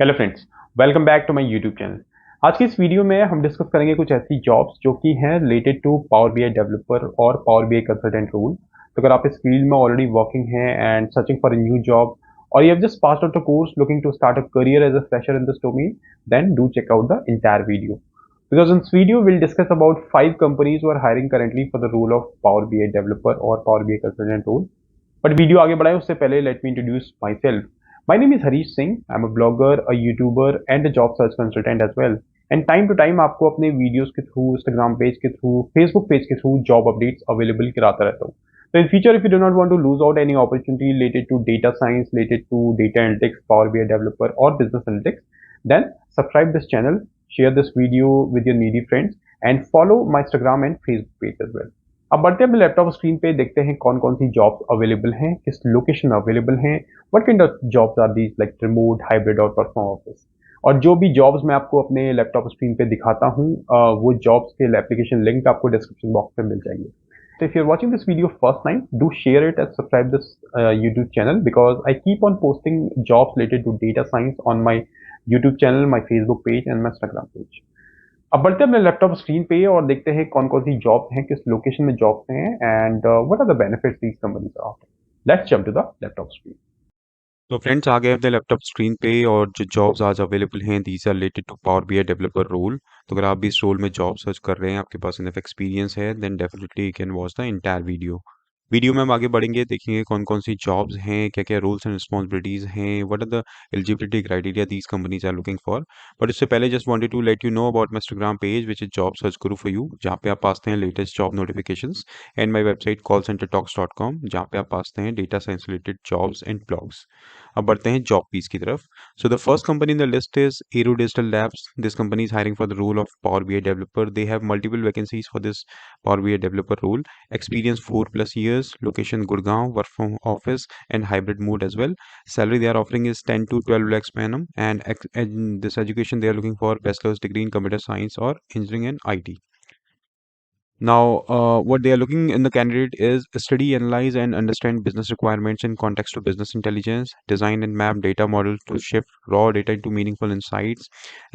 Hello friends, welcome back to my YouTube channel. आज की इस वीडियो में हम डिस्कस करेंगे कुछ ऐसी जॉब्स जो कि हैं related to power BI developer और पावर बीआई कंसल्टेंट रोल। तो अगर आप इस फील्ड में ऑलरेडी वर्किंग हैं and searching for a new job और you have just passed out the course looking to start a career as a fresher in this domain, then do check out the entire video. Because in this video we'll discuss about 5 companies who are hiring currently for the role of Power BI developer or Power BI consultant role. But video आगे बढ़ाएं उससे पहले let me introduce myself. My name is Harish Singh. I am a blogger, a youtuber and a job search consultant as well. And time to time आपको अपने videos के through, Instagram page के through, Facebook page के through job updates available कराता रहता हूँ। So in future, if you do not want to lose out any opportunity related to data science, related to data analytics, Power BI developer, or business analytics, then subscribe this channel, share this video with your needy friends, and follow my Instagram and Facebook page as well. अब बढ़ते हैं अपने laptop screen पे, देखते हैं कौन कौन सी jobs available हैं, किस लोकेशन में अवेलेबल हैं, what kind of jobs are these, like remote, hybrid और वर्क फ्रॉम ऑफिस। और जो भी जॉब्स मैं आपको अपने लैपटॉप स्क्रीन पे दिखाता हूँ, वो जॉब्स के एप्लीकेशन लिंक आपको डिस्क्रिप्शन बॉक्स में मिल जाएंगे। So if you're watching this video first time, do share it and subscribe this YouTube channel, because I keep on posting jobs related to data science on my YouTube channel, my Facebook page and my Instagram page. अब बढ़ते हैं अपने laptop screen पे और देखते हैं कौन कौन सी जॉब्स हैं, किस लोकेशन में जॉब्स हैं, and what are the benefits these companies are offering. Let's jump to the laptop screen. तो फ्रेंड्स आ गए अपने लैपटॉप स्क्रीन पे और जो जॉब्स आज अवेलेबल हैं these are related to power BI developer role. तो अगर आप भी इस रोल में जॉब सर्च कर रहे हैं, आपके पास इनफ एक्सपीरियंस है, then definitely you can watch the entire video में हम आगे बढ़ेंगे, देखेंगे कौन कौन सी जॉब्स हैं, क्या क्या रोल्स एंड रिस्पॉन्सिबिलिटीज हैं, what are the eligibility criteria these companies are looking for. But इससे पहले just wanted to let you know about my Instagram page which is job search guru for you, जहाँ पे आप पाते हैं latest job notifications, and my website callcentertalks.com, जहाँ पे आप पाते हैं data science related jobs and blogs. अब बढ़ते हैं जॉब पीस की तरफ। So the first company in the list is AIRO digital labs. This company is hiring for the role of power BI developer. They have multiple vacancies for this power BI developer role. Experience 4+ years. Location Gurgaon. Work from office and hybrid mode as well. Salary they are offering is 10 to 12 lakhs per annum. And this education they are looking for bachelor's degree in computer science or engineering and IT. Now, what they are looking in the candidate is study, analyze, and understand business requirements in context to business intelligence, design and map data models to shift raw data into meaningful insights,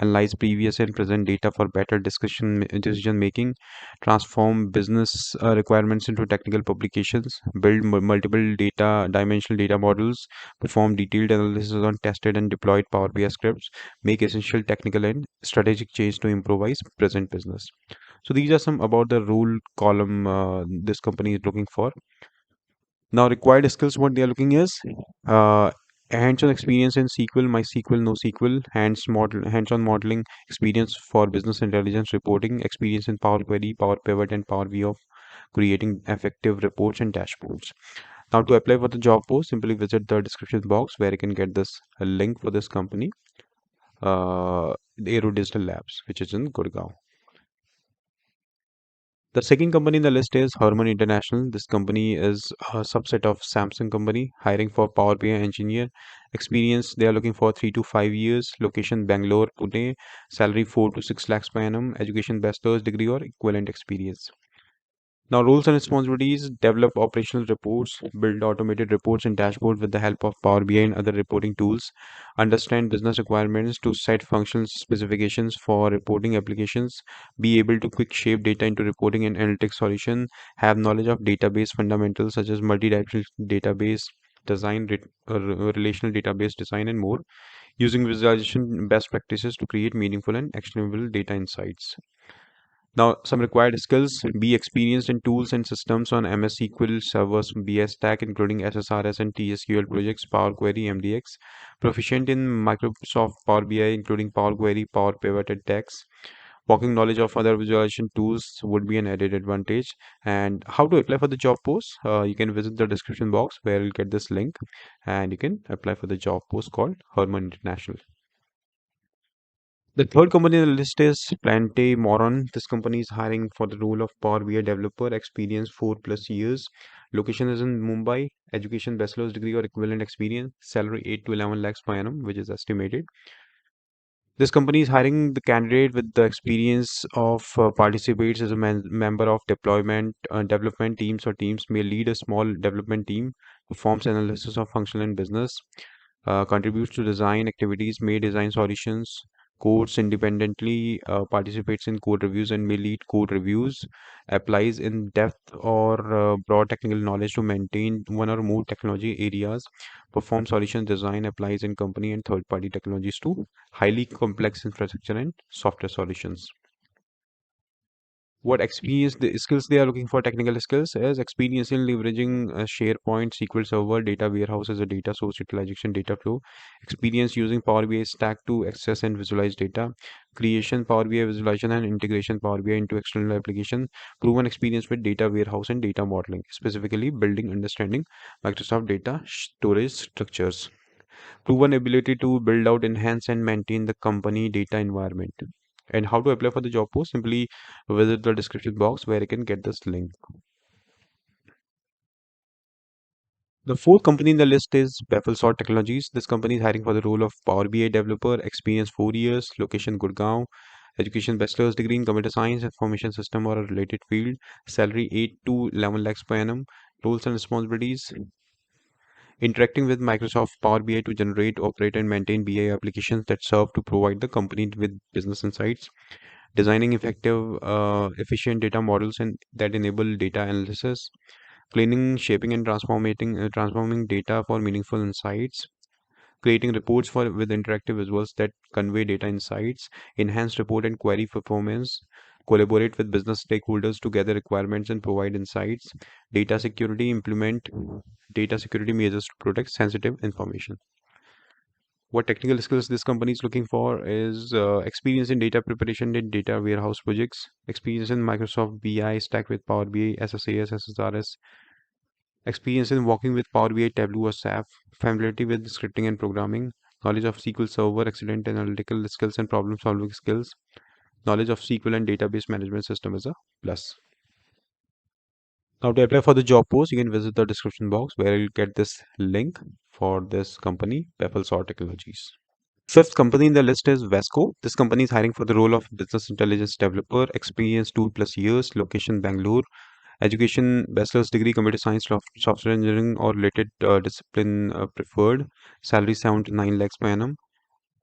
analyze previous and present data for better decision making, transform business requirements into technical publications, build multiple data dimensional data models, perform detailed analysis on tested and deployed Power BI scripts, make essential technical and strategic change to improvise present business. So these are some about the rule column this company is looking for. Now required skills, what they are looking is uh, hands-on experience in SQL, MySQL, NoSQL, hands-on modeling experience for business intelligence reporting, experience in Power Query, Power Pivot, and Power BI of creating effective reports and dashboards. Now to apply for the job post, simply visit the description box where you can get this link for this company, Aero Digital Labs, which is in Gurgaon. The second company in the list is HARMAN International. This company is a subset of Samsung company, hiring for Power BI engineer. Experience, they are looking for 3 to 5 years. Location Bangalore, Pune. Salary 4 to 6 lakhs per annum. Education bachelor's degree or equivalent experience. Now, roles and responsibilities: develop operational reports, build automated reports and dashboards with the help of Power BI and other reporting tools, understand business requirements to set functional specifications for reporting applications, be able to quick shape data into reporting and analytics solution, have knowledge of database fundamentals such as multi-dimensional database design, relational database design, and more, using visualization best practices to create meaningful and actionable data insights. Now, some required skills: be experienced in tools and systems on MS SQL servers, BS Stack, including SSRS and TSQL projects, Power Query, MDX. Proficient in Microsoft Power BI, including Power Query, Power Pivot, and DAX. Working knowledge of other visualization tools would be an added advantage. And how to apply for the job post? You can visit the description box where you'll get this link, and you can apply for the job post called HARMAN International. The third company on the list is PLANTE MORAN. This company is hiring for the role of Power BI developer, experience 4+ years. Location is in Mumbai. Education bachelor's degree or equivalent experience. Salary 8 to 11 lakhs per annum, which is estimated. This company is hiring the candidate with the experience of participates as a member of deployment development teams or teams, may lead a small development team, performs analysis of functional and business, contributes to design activities, may design solutions, codes independently, participates in code reviews and may lead code reviews, applies in depth or broad technical knowledge to maintain one or more technology areas, performs solution design, applies in company and third-party technologies to highly complex infrastructure and software solutions. What experience the skills they are looking for, technical skills is experience in leveraging SharePoint, SQL Server, data warehouse as a data source, utilization, data flow, experience using Power BI stack to access and visualize data, creation Power BI visualization and integration Power BI into external application, proven experience with data warehouse and data modeling, specifically building understanding Microsoft data storage structures, proven ability to build out, enhance, and maintain the company data environment. And how to apply for the job post? Simply visit the description box where you can get this link. The fourth company in the list is BAFFLESOL Technologies. This company is hiring for the role of Power BI developer, experience 4 years, location Gurgaon, education bachelor's degree in computer science, information system or a related field, salary 8 to 11 lakhs per annum, roles and responsibilities, interacting with Microsoft Power BI to generate, operate, and maintain BI applications that serve to provide the company with business insights, designing effective, efficient data models and that enable data analysis, cleaning, shaping, and transforming data for meaningful insights, creating reports for with interactive visuals that convey data insights, enhance report and query performance, collaborate with business stakeholders to gather requirements and provide insights, data security, implement data security measures to protect sensitive information. What technical skills this company is looking for is experience in data preparation in data warehouse projects, experience in Microsoft BI stack with Power BI, SSAS, SSRS, experience in working with Power BI, Tableau, or SAP, familiarity with scripting and programming, knowledge of SQL Server, excellent analytical skills and problem solving skills, knowledge of SQL and database management system is a plus. Now to apply for the job post, you can visit the description box where you'll get this link for this company, PeppleSort Technologies. Fifth company in the list is WESCO. This company is hiring for the role of business intelligence developer, experience 2+ years, location Bangalore, education bachelor's degree, computer science, software engineering or related discipline preferred, salary 7 to 9 lakhs per annum.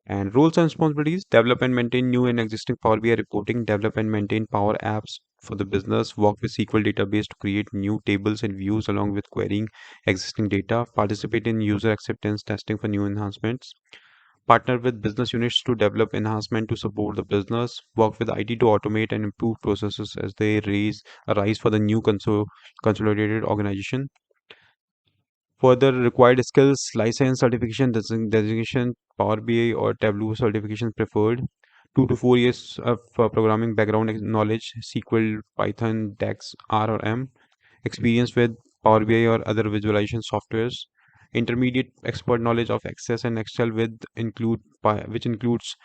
And roles and responsibilities: develop and maintain new and existing Power BI reporting, develop and maintain Power Apps for the business, work with SQL database to create new tables and views along with querying existing data, participate in user acceptance testing for new enhancements, partner with business units to develop enhancement to support the business, work with IT to automate and improve processes as they arise for the new consolidated organization. Further required skills: license, certification, designation, Power BI or Tableau certification preferred. 2 to 4 years of programming background knowledge, SQL, Python, DAX, R or M. Experience with Power BI or other visualization softwares. Intermediate expert knowledge of Access and Excel which includes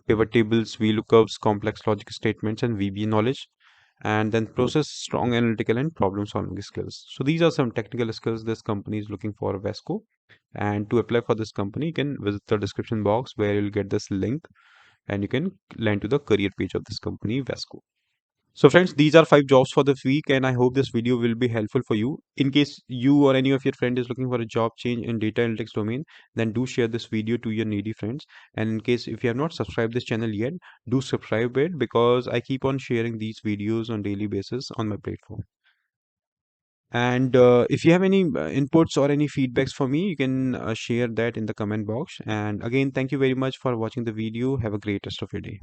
pivot tables, VLOOKUPs, complex logic statements, and VBA knowledge. And then process strong analytical and problem solving skills. So these are some technical skills this company is looking for, Vesco. And to apply for this company, you can visit the description box where you'll get this link and you can land to the career page of this company, Vesco. So friends, these are 5 jobs for this week and I hope this video will be helpful for you. In case you or any of your friend is looking for a job change in data analytics domain, then do share this video to your needy friends. And in case if you have not subscribed this channel yet, do subscribe it because I keep on sharing these videos on daily basis on my platform. And if you have any inputs or any feedbacks for me, you can share that in the comment box. And again, thank you very much for watching the video. Have a great rest of your day.